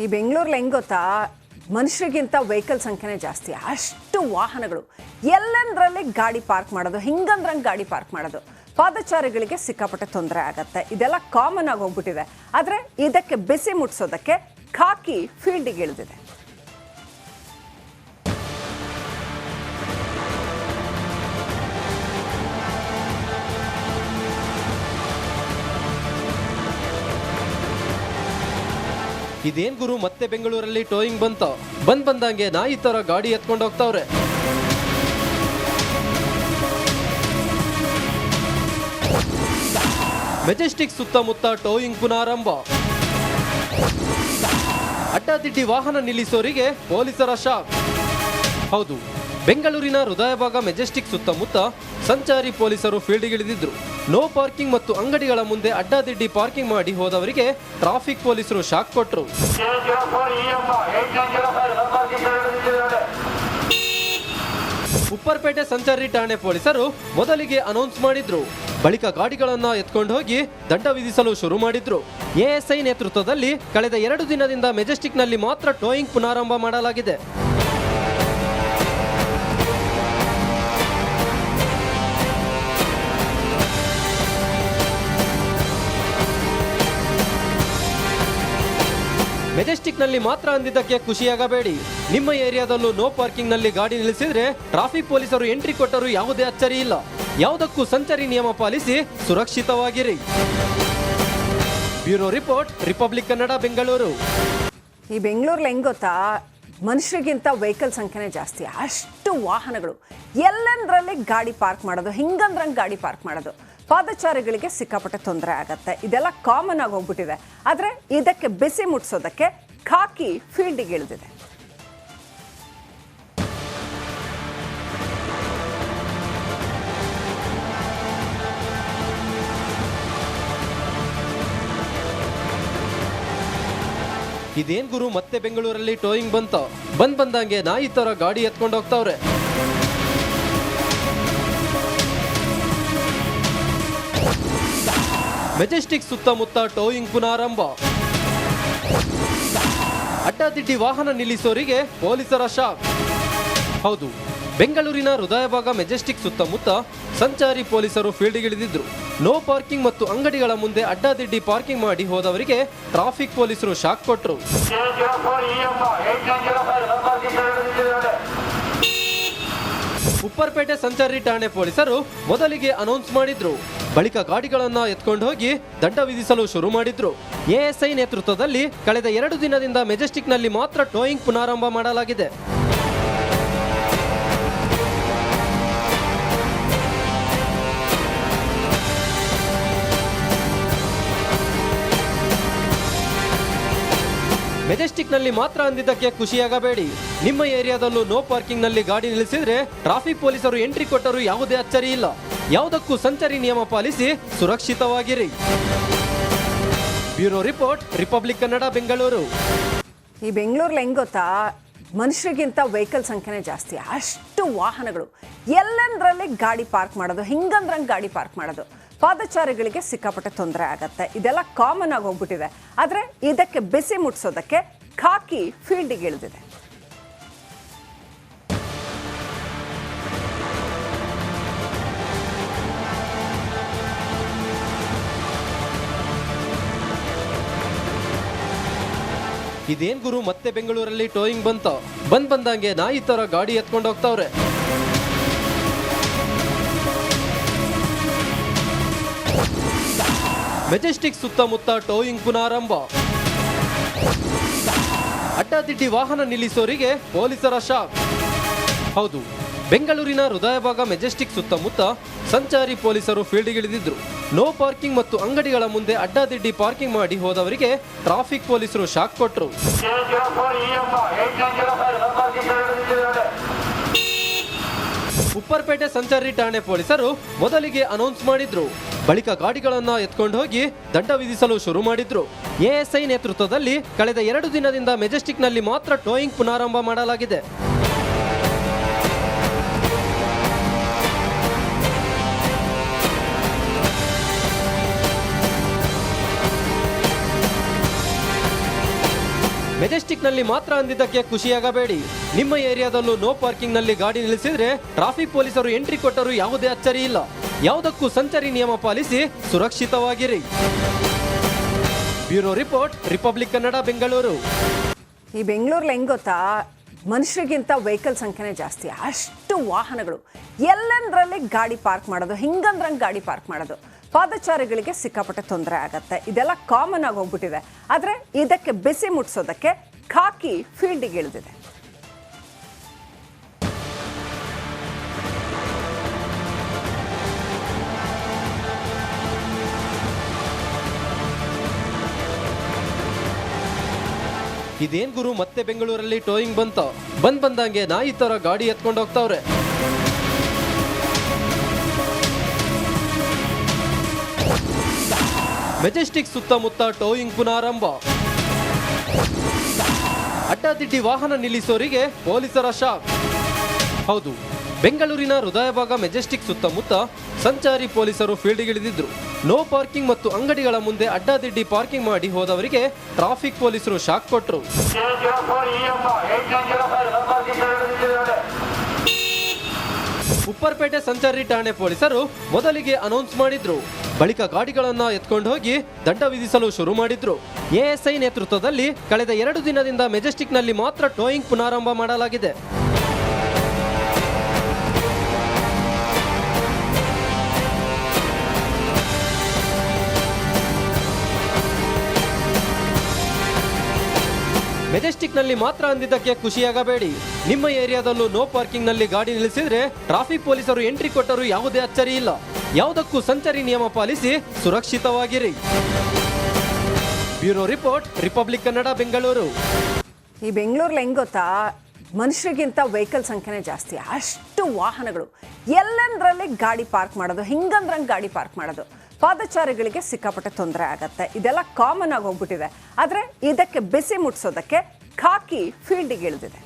ಈ ಬೆಂಗಳೂರಲ್ಲಿ ಹೆಂಗೆ ಗೊತ್ತಾ, ಮನುಷ್ಯರಿಗಿಂತ ವೆಹಿಕಲ್ ಸಂಖ್ಯೆನೇ ಜಾಸ್ತಿ. ಅಷ್ಟು ವಾಹನಗಳು ಎಲ್ಲಂದ್ರಲ್ಲಿ ಗಾಡಿ ಪಾರ್ಕ್ ಮಾಡೋದು, ಹಿಂಗಂದ್ರಂಗೆ ಗಾಡಿ ಪಾರ್ಕ್ ಮಾಡೋದು. ಪಾದಚಾರಿಗಳಿಗೆ ಸಿಕ್ಕಾಪಟ್ಟೆ ತೊಂದರೆ ಆಗತ್ತೆ. ಇದೆಲ್ಲ ಕಾಮನ್ ಆಗಿ ಹೋಗ್ಬಿಟ್ಟಿದೆ. ಆದರೆ ಇದಕ್ಕೆ ಬಿಸಿ ಮುಟ್ಸೋದಕ್ಕೆ ಖಾಕಿ ಫೀಲ್ಡಿಗೆ ಇಳಿದಿದೆ. ಇದೇನ್ ಗುರು, ಮತ್ತೆ ಬೆಂಗಳೂರಲ್ಲಿ ಟೋಯಿಂಗ್ ಬಂದಂಗೆ ನಾಯಿ ತರ ಗಾಡಿ ಎತ್ಕೊಂಡು ಹೋಗ್ತಾವ್ರೆ. ಮೆಜೆಸ್ಟಿಕ್ ಸುತ್ತಮುತ್ತ ಟೋಯಿಂಗ್ ಪುನರಾರಂಭ. ಅಡ್ಡಾದಿಡ್ಡಿ ವಾಹನ ನಿಲ್ಲಿಸೋರಿಗೆ ಪೊಲೀಸರ ಶಾಕ್. ಹೌದು, ಬೆಂಗಳೂರಿನ ಹೃದಯ ಭಾಗ ಮೆಜೆಸ್ಟಿಕ್ ಸುತ್ತಮುತ್ತ ಸಂಚಾರಿ ಪೊಲೀಸರು ಫೀಲ್ಡ್ಗಿಳಿದಿದ್ರು. ನೋ ಪಾರ್ಕಿಂಗ್ ಮತ್ತು ಅಂಗಡಿಗಳ ಮುಂದೆ ಅಡ್ಡಾದಿಡ್ಡಿ ಪಾರ್ಕಿಂಗ್ ಮಾಡಿ ಹೋದವರಿಗೆ ಟ್ರಾಫಿಕ್ ಪೊಲೀಸರು ಶಾಕ್ ಕೊಟ್ಟರು. ಉಪ್ಪರ್ಪೇಟೆ ಸಂಚಾರಿ ಠಾಣೆ ಪೊಲೀಸರು ಮೊದಲಿಗೆ ಅನೌನ್ಸ್ ಮಾಡಿದ್ರು. ಬಳಿಕ ಗಾಡಿಗಳನ್ನ ಎತ್ಕೊಂಡು ಹೋಗಿ ದಂಡ ವಿಧಿಸಲು ಶುರು ಮಾಡಿದ್ರು. ಎಎಸ್ಐ ನೇತೃತ್ವದಲ್ಲಿ ಕಳೆದ 2 ದಿನದಿಂದ ಮೆಜೆಸ್ಟಿಕ್ನಲ್ಲಿ ಮಾತ್ರ ಟೋಯಿಂಗ್ ಪುನರಾರಂಭ ಮಾಡಲಾಗಿದೆ. ಮೆಜೆಸ್ಟಿಕ್ನಲ್ಲಿ ಮಾತ್ರ ಅಂದಿದ್ದಕ್ಕೆ ಖುಷಿಯಾಗಬೇಡಿ. ನಿಮ್ಮ ಏರಿಯಾದಲ್ಲೂ ನೋ ಪಾರ್ಕಿಂಗ್ ನಲ್ಲಿ ಗಾಡಿ ನಿಲ್ಲಿಸಿದ್ರೆ ಟ್ರಾಫಿಕ್ ಪೊಲೀಸರು ಎಂಟ್ರಿ ಕೊಟ್ಟರೂ ಯಾವುದೇ ಅಚ್ಚರಿ ಇಲ್ಲ. ಯಾವುದಕ್ಕೂ ಸಂಚಾರಿ ನಿಯಮ ಪಾಲಿಸಿ ಸುರಕ್ಷಿತವಾಗಿರಿ. Bureau report, republic Kannada, Bengaluru. ಈ ಬೆಂಗಳೂರಲ್ಲಿ ಹೆಂಗೆ ಗೊತ್ತಾ, ಮನುಷ್ಯರಿಗಿಂತ ವೆಹಿಕಲ್ ಸಂಖ್ಯೆನೇ ಜಾಸ್ತಿ. ಅಷ್ಟು ವಾಹನಗಳು ಎಲ್ಲಂದ್ರಲ್ಲಿ ಗಾಡಿ ಪಾರ್ಕ್ ಮಾಡೋದು, ಹಿಂಗಂದ್ರಂಗೆ ಗಾಡಿ ಪಾರ್ಕ್ ಮಾಡೋದು. ಪಾದಚಾರಿಗಳಿಗೆ ಸಿಕ್ಕಾಪಟ್ಟೆ ತೊಂದರೆ ಆಗತ್ತೆ. ಇದೆಲ್ಲ ಕಾಮನ್ ಆಗಿ ಹೋಗ್ಬಿಟ್ಟಿದೆ. ಆದರೆ ಇದಕ್ಕೆ ಬಿಸಿ ಮುಟ್ಸೋದಕ್ಕೆ ಖಾಕಿ ಫೀಲ್ಡಿಗೆ ಇಳಿದಿದೆ. ಇದೇನ್ ಗುರು, ಮತ್ತೆ ಬೆಂಗಳೂರಲ್ಲಿ ಟೋಯಿಂಗ್ ಬಂದಂಗೆ ನಾಯಿ ತರ ಗಾಡಿ ಎತ್ಕೊಂಡು ಹೋಗ್ತಾವ್ರೆ. ಮೆಜೆಸ್ಟಿಕ್ ಸುತ್ತಮುತ್ತ ಟೋಯಿಂಗ್ ಪುನರಾರಂಭ. ಅಡ್ಡಾದಿಡ್ಡಿ ವಾಹನ ನಿಲ್ಲಿಸೋರಿಗೆ ಪೊಲೀಸರ ಶಾಕ್. ಹೌದು, ಬೆಂಗಳೂರಿನ ಹೃದಯ ಭಾಗ ಮೆಜೆಸ್ಟಿಕ್ ಸುತ್ತಮುತ್ತ ಸಂಚಾರಿ ಪೊಲೀಸರು ಫೀಲ್ಡ್ಗಿಳಿದಿದ್ರು. ನೋ ಪಾರ್ಕಿಂಗ್ ಮತ್ತು ಅಂಗಡಿಗಳ ಮುಂದೆ ಅಡ್ಡಾದಿಡ್ಡಿ ಪಾರ್ಕಿಂಗ್ ಮಾಡಿ ಹೋದವರಿಗೆ ಟ್ರಾಫಿಕ್ ಪೊಲೀಸರು ಶಾಕ್ ಕೊಟ್ಟರು. ಉಪ್ಪರ್ಪೇಟೆ ಸಂಚಾರಿ ಠಾಣೆ ಪೊಲೀಸರು ಮೊದಲಿಗೆ ಅನೌನ್ಸ್ ಮಾಡಿದ್ರು. ಬಳಿಕ ಗಾಡಿಗಳನ್ನ ಎತ್ಕೊಂಡು ಹೋಗಿ ದಂಡ ವಿಧಿಸಲು ಶುರು ಮಾಡಿದ್ರು. ಎಎಸ್ಐ ನೇತೃತ್ವದಲ್ಲಿ ಕಳೆದ 2 ದಿನದಿಂದ ಮೆಜೆಸ್ಟಿಕ್ನಲ್ಲಿ ಮಾತ್ರ ಟೋಯಿಂಗ್ ಪುನರಾರಂಭ ಮಾಡಲಾಗಿದೆ. ಮೆಜೆಸ್ಟಿಕ್ನಲ್ಲಿ ಮಾತ್ರ ಅಂದಿದ್ದಕ್ಕೆ ಖುಷಿಯಾಗಬೇಡಿ. ನಿಮ್ಮ ಏರಿಯಾದಲ್ಲೂ ನೋ ಪಾರ್ಕಿಂಗ್ ನಲ್ಲಿ ಗಾಡಿ ನಿಲ್ಲಿಸಿದ್ರೆ ಟ್ರಾಫಿಕ್ ಪೊಲೀಸರು ಎಂಟ್ರಿ ಕೊಟ್ಟರೂ ಯಾವುದೇ ಅಚ್ಚರಿ ಇಲ್ಲ. ಯಾವುದಕ್ಕೂ ಸಂಚಾರಿ ನಿಯಮ ಪಾಲಿಸಿ ಸುರಕ್ಷಿತವಾಗಿರಿ. Bureau report, republic Kannada, Bengaluru. ಈ ಬೆಂಗಳೂರಲ್ಲಿ ಹೆಂಗೆ ಗೊತ್ತಾ, ಮನುಷ್ಯರಿಗಿಂತ ವೆಹಿಕಲ್ ಸಂಖ್ಯೆನೇ ಜಾಸ್ತಿ. ಅಷ್ಟು ವಾಹನಗಳು ಎಲ್ಲಂದ್ರಲ್ಲಿ ಗಾಡಿ ಪಾರ್ಕ್ ಮಾಡೋದು, ಹಿಂಗಂದ್ರಂಗೆ ಗಾಡಿ ಪಾರ್ಕ್ ಮಾಡೋದು. ಪಾದಚಾರಿಗಳಿಗೆ ಸಿಕ್ಕಾಪಟ್ಟೆ ತೊಂದರೆ ಆಗತ್ತೆ. ಇದೆಲ್ಲ ಕಾಮನ್ ಆಗಿ ಹೋಗ್ಬಿಟ್ಟಿದೆ. ಆದರೆ ಇದಕ್ಕೆ ಬಿಸಿ ಮುಟ್ಸೋದಕ್ಕೆ ಖಾಕಿ ಫೀಲ್ಡಿಗೆ ಇಳಿದಿದೆ. ಇದೇನ್ ಗುರು, ಮತ್ತೆ ಬೆಂಗಳೂರಲ್ಲಿ ಟೋಯಿಂಗ್ ಬಂದಂಗೆ ನಾಯಿ ತರ ಗಾಡಿ ಎತ್ಕೊಂಡು ಹೋಗ್ತಾವ್ರೆ. ಮೆಜೆಸ್ಟಿಕ್ ಸುತ್ತಮುತ್ತ ಟೋಯಿಂಗ್ ಪುನರಾರಂಭ. ಅಡ್ಡಾದಿಡ್ಡಿ ವಾಹನ ನಿಲ್ಲಿಸೋರಿಗೆ ಪೊಲೀಸರ ಶಾಕ್. ಹೌದು, ಬೆಂಗಳೂರಿನ ಹೃದಯ ಭಾಗ ಮೆಜೆಸ್ಟಿಕ್ ಸುತ್ತಮುತ್ತ ಸಂಚಾರಿ ಪೊಲೀಸರು ಫೀಲ್ಡ್ಗಿಳಿದಿದ್ರು. ನೋ ಪಾರ್ಕಿಂಗ್ ಮತ್ತು ಅಂಗಡಿಗಳ ಮುಂದೆ ಅಡ್ಡಾದಿಡ್ಡಿ ಪಾರ್ಕಿಂಗ್ ಮಾಡಿ ಹೋದವರಿಗೆ ಟ್ರಾಫಿಕ್ ಪೊಲೀಸರು ಶಾಕ್ ಕೊಟ್ಟರು. ಉಪ್ಪರ್ಪೇಟೆ ಸಂಚಾರಿ ಠಾಣೆ ಪೊಲೀಸರು ಮೊದಲಿಗೆ ಅನೌನ್ಸ್ ಮಾಡಿದ್ರು. ಬಳಿಕ ಗಾಡಿಗಳನ್ನ ಎತ್ಕೊಂಡು ಹೋಗಿ ದಂಡ ವಿಧಿಸಲು ಶುರು ಮಾಡಿದ್ರು. ಎಎಸ್ಐ ನೇತೃತ್ವದಲ್ಲಿ ಕಳೆದ 2 ದಿನದಿಂದ ಮೆಜೆಸ್ಟಿಕ್ನಲ್ಲಿ ಮಾತ್ರ ಟೋಯಿಂಗ್ ಪುನರಾರಂಭ ಮಾಡಲಾಗಿದೆ. ಮೆಜೆಸ್ಟಿಕ್ನಲ್ಲಿ ಮಾತ್ರ ಅಂದಿದ್ದಕ್ಕೆ ಖುಷಿಯಾಗಬೇಡಿ. ನಿಮ್ಮ ಏರಿಯಾದಲ್ಲೂ ನೋ ಪಾರ್ಕಿಂಗ್ನಲ್ಲಿ ಗಾಡಿ ನಿಲ್ಲಿಸಿದ್ರೆ ಟ್ರಾಫಿಕ್ ಪೊಲೀಸರು ಎಂಟ್ರಿ ಕೊಟ್ಟರೂ ಯಾವುದೇ ಅಚ್ಚರಿ ಇಲ್ಲ. ಯಾವುದಕ್ಕೂ ಸಂಚಾರಿ ನಿಯಮ ಪಾಲಿಸಿ ಸುರಕ್ಷಿತವಾಗಿರಿ. Bureau report, republic Kannada, Bengaluru. ಈ ಬೆಂಗಳೂರಲ್ಲಿ ಹೆಂಗ್ ಗೊತ್ತಾ, ಮನುಷ್ಯರಿಗಿಂತ ವೆಹಿಕಲ್ ಸಂಖ್ಯೆನೇ ಜಾಸ್ತಿ. ಅಷ್ಟು ವಾಹನಗಳು, ಎಲ್ಲಂದ್ರಲ್ಲಿ ಗಾಡಿ ಪಾರ್ಕ್ ಮಾಡೋದು, ಹಿಂಗಂದ್ರಂಗೆ ಗಾಡಿ ಪಾರ್ಕ್ ಮಾಡೋದು. ಪಾದಚಾರಿಗಳಿಗೆ ಸಿಕ್ಕಾಪಟ್ಟೆ ತೊಂದರೆ ಆಗತ್ತೆ. ಇದೆಲ್ಲ ಕಾಮನ್ ಆಗಿ ಹೋಗ್ಬಿಟ್ಟಿದೆ. ಆದರೆ ಇದಕ್ಕೆ ಬಿಸಿ ಮುಟ್ಸೋದಕ್ಕೆ ಖಾಕಿ ಫೀಲ್ಡಿಗೆ ಇಳಿದಿದೆ. ಇದೇನ್ ಗುರು, ಮತ್ತೆ ಬೆಂಗಳೂರಲ್ಲಿ ಟೋಯಿಂಗ್ ಬಂದಂಗೆ ನಾಯಿ ತರ ಗಾಡಿ ಎತ್ಕೊಂಡು ಹೋಗ್ತಾವ್ರೆ. ಮೆಜೆಸ್ಟಿಕ್ ಸುತ್ತಮುತ್ತ ಟೋಯಿಂಗ್ ಪುನರಾರಂಭ. ಅಡ್ಡಾದಿಡ್ಡಿ ವಾಹನ ನಿಲ್ಲಿಸೋರಿಗೆ ಪೊಲೀಸರ ಶಾಕ್. ಹೌದು, ಬೆಂಗಳೂರಿನ ಹೃದಯ ಭಾಗ ಮೆಜೆಸ್ಟಿಕ್ ಸುತ್ತಮುತ್ತ ಸಂಚಾರಿ ಪೊಲೀಸರು ಫೀಲ್ಡ್ಗಿಳಿದಿದ್ರು. ನೋ ಪಾರ್ಕಿಂಗ್ ಮತ್ತು ಅಂಗಡಿಗಳ ಮುಂದೆ ಅಡ್ಡಾದಿಡ್ಡಿ ಪಾರ್ಕಿಂಗ್ ಮಾಡಿ ಹೋದವರಿಗೆ ಟ್ರಾಫಿಕ್ ಪೊಲೀಸರು ಶಾಕ್ ಕೊಟ್ಟರು. ಉಪ್ಪರ್ಪೇಟೆ ಸಂಚಾರಿ ಠಾಣೆ ಪೊಲೀಸರು ಮೊದಲಿಗೆ ಅನೌನ್ಸ್ ಮಾಡಿದ್ರು. ಬಳಿಕ ಗಾಡಿಗಳನ್ನ ಎತ್ಕೊಂಡು ಹೋಗಿ ದಂಡ ವಿಧಿಸಲು ಶುರು ಮಾಡಿದ್ರು. ಎಎಸ್ಐ ನೇತೃತ್ವದಲ್ಲಿ ಕಳೆದ 2 ದಿನದಿಂದ ಮೆಜೆಸ್ಟಿಕ್ನಲ್ಲಿ ಮಾತ್ರ ಟೋಯಿಂಗ್ ಪುನರಾರಂಭ ಮಾಡಲಾಗಿದೆ. ಮೆಜೆಸ್ಟಿಕ್ನಲ್ಲಿ ಮಾತ್ರ ಅಂದಿದ್ದಕ್ಕೆ ಖುಷಿಯಾಗಬೇಡಿ. ನಿಮ್ಮ ಏರಿಯಾದಲ್ಲೂ ನೋ ಪಾರ್ಕಿಂಗ್ನಲ್ಲಿ ಗಾಡಿ ನಿಲ್ಲಿಸಿದ್ರೆ ಟ್ರಾಫಿಕ್ ಪೊಲೀಸರು ಎಂಟ್ರಿ ಕೊಟ್ಟರೂ ಯಾವುದೇ ಅಚ್ಚರಿ ಇಲ್ಲ. ಯಾವುದಕ್ಕೂ ಸಂಚಾರಿ ನಿಯಮ ಪಾಲಿಸಿ ಸುರಕ್ಷಿತವಾಗಿರಿ. Bureau report, republic Kannada, Bengaluru. ಈ ಬೆಂಗಳೂರಲ್ಲಿ ಹೆಂಗ್ ಗೊತ್ತಾ, ಮನುಷ್ಯರಿಗಿಂತ ವೆಹಿಕಲ್ ಸಂಖ್ಯೆನೇ ಜಾಸ್ತಿ. ಅಷ್ಟು ವಾಹನಗಳು, ಎಲ್ಲಂದ್ರಲ್ಲಿ ಗಾಡಿ ಪಾರ್ಕ್ ಮಾಡೋದು, ಹಿಂಗಂದ್ರಂಗೆ ಗಾಡಿ ಪಾರ್ಕ್ ಮಾಡೋದು. ಪಾದಚಾರಿಗಳಿಗೆ ಸಿಕ್ಕಾಪಟ್ಟೆ ತೊಂದರೆ ಆಗತ್ತೆ. ಇದೆಲ್ಲ ಕಾಮನ್ ಆಗಿ ಹೋಗ್ಬಿಟ್ಟಿದೆ. ಆದರೆ ಇದಕ್ಕೆ ಬಿಸಿ ಮುಟ್ಸೋದಕ್ಕೆ ಖಾಕಿ ಫೀಲ್ಡಿಗೆ ಇಳಿದಿದೆ.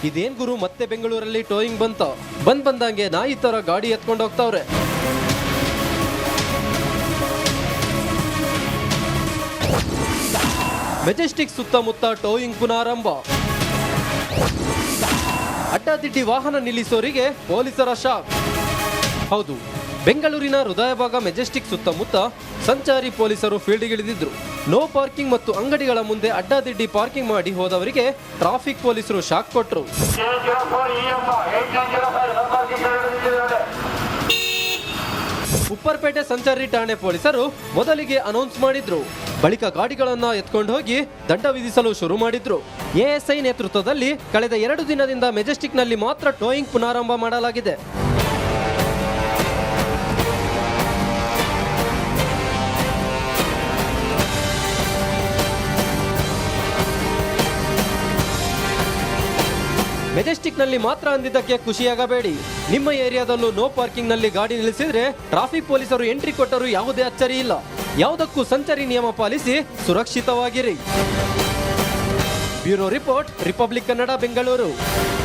ಇದೇನ್ ಗುರು, ಮತ್ತೆ ಬೆಂಗಳೂರಲ್ಲಿ ಟೋಯಿಂಗ್ ಬಂದಂಗೆ ನಾಯಿ ತರ ಗಾಡಿ ಎತ್ಕೊಂಡು ಹೋಗ್ತಾವ್ರೆ. ಮೆಜೆಸ್ಟಿಕ್ ಸುತ್ತಮುತ್ತ ಟೋಯಿಂಗ್ ಪುನರಾರಂಭ. ಅಡ್ಡಾದಿಡ್ಡಿ ವಾಹನ ನಿಲ್ಲಿಸೋರಿಗೆ ಪೊಲೀಸರ ಶಾಕ್. ಹೌದು, ಬೆಂಗಳೂರಿನ ಹೃದಯ ಭಾಗ ಮೆಜೆಸ್ಟಿಕ್ ಸುತ್ತಮುತ್ತ ಸಂಚಾರಿ ಪೊಲೀಸರು ಫೀಲ್ಡ್ಗಿಳಿದಿದ್ರು. ನೋ ಪಾರ್ಕಿಂಗ್ ಮತ್ತು ಅಂಗಡಿಗಳ ಮುಂದೆ ಅಡ್ಡಾದಿಡ್ಡಿ ಪಾರ್ಕಿಂಗ್ ಮಾಡಿ ಹೋದವರಿಗೆ ಟ್ರಾಫಿಕ್ ಪೊಲೀಸರು ಶಾಕ್ ಕೊಟ್ಟರು. ಉಪ್ಪರ್ಪೇಟೆ ಸಂಚಾರಿ ಠಾಣೆ ಪೊಲೀಸರು ಮೊದಲಿಗೆ ಅನೌನ್ಸ್ ಮಾಡಿದ್ರು. ಬಳಿಕ ಗಾಡಿಗಳನ್ನ ಎತ್ಕೊಂಡು ಹೋಗಿ ದಂಡ ವಿಧಿಸಲು ಶುರು ಮಾಡಿದ್ರು. ಎಎಸ್ಐ ನೇತೃತ್ವದಲ್ಲಿ ಕಳೆದ 2 ದಿನದಿಂದ ಮೆಜೆಸ್ಟಿಕ್ನಲ್ಲಿ ಮಾತ್ರ ಟೋಯಿಂಗ್ ಪುನರಾರಂಭ ಮಾಡಲಾಗಿದೆ. ಮೆಜೆಸ್ಟಿಕ್ನಲ್ಲಿ ಮಾತ್ರ ಅಂದಿದ್ದಕ್ಕೆ ಖುಷಿಯಾಗಬೇಡಿ. ನಿಮ್ಮ ಏರಿಯಾದಲ್ಲೂ ನೋ ಪಾರ್ಕಿಂಗ್ನಲ್ಲಿ ಗಾಡಿ ನಿಲ್ಲಿಸಿದ್ರೆ ಟ್ರಾಫಿಕ್ ಪೊಲೀಸರು ಎಂಟ್ರಿ ಕೊಟ್ಟರೂ ಯಾವುದೇ ಅಚ್ಚರಿ ಇಲ್ಲ. ಯಾವುದಕ್ಕೂ ಸಂಚಾರಿ ನಿಯಮ ಪಾಲಿಸಿ ಸುರಕ್ಷಿತವಾಗಿರಿ. Bureau report, republic Kannada, Bengaluru.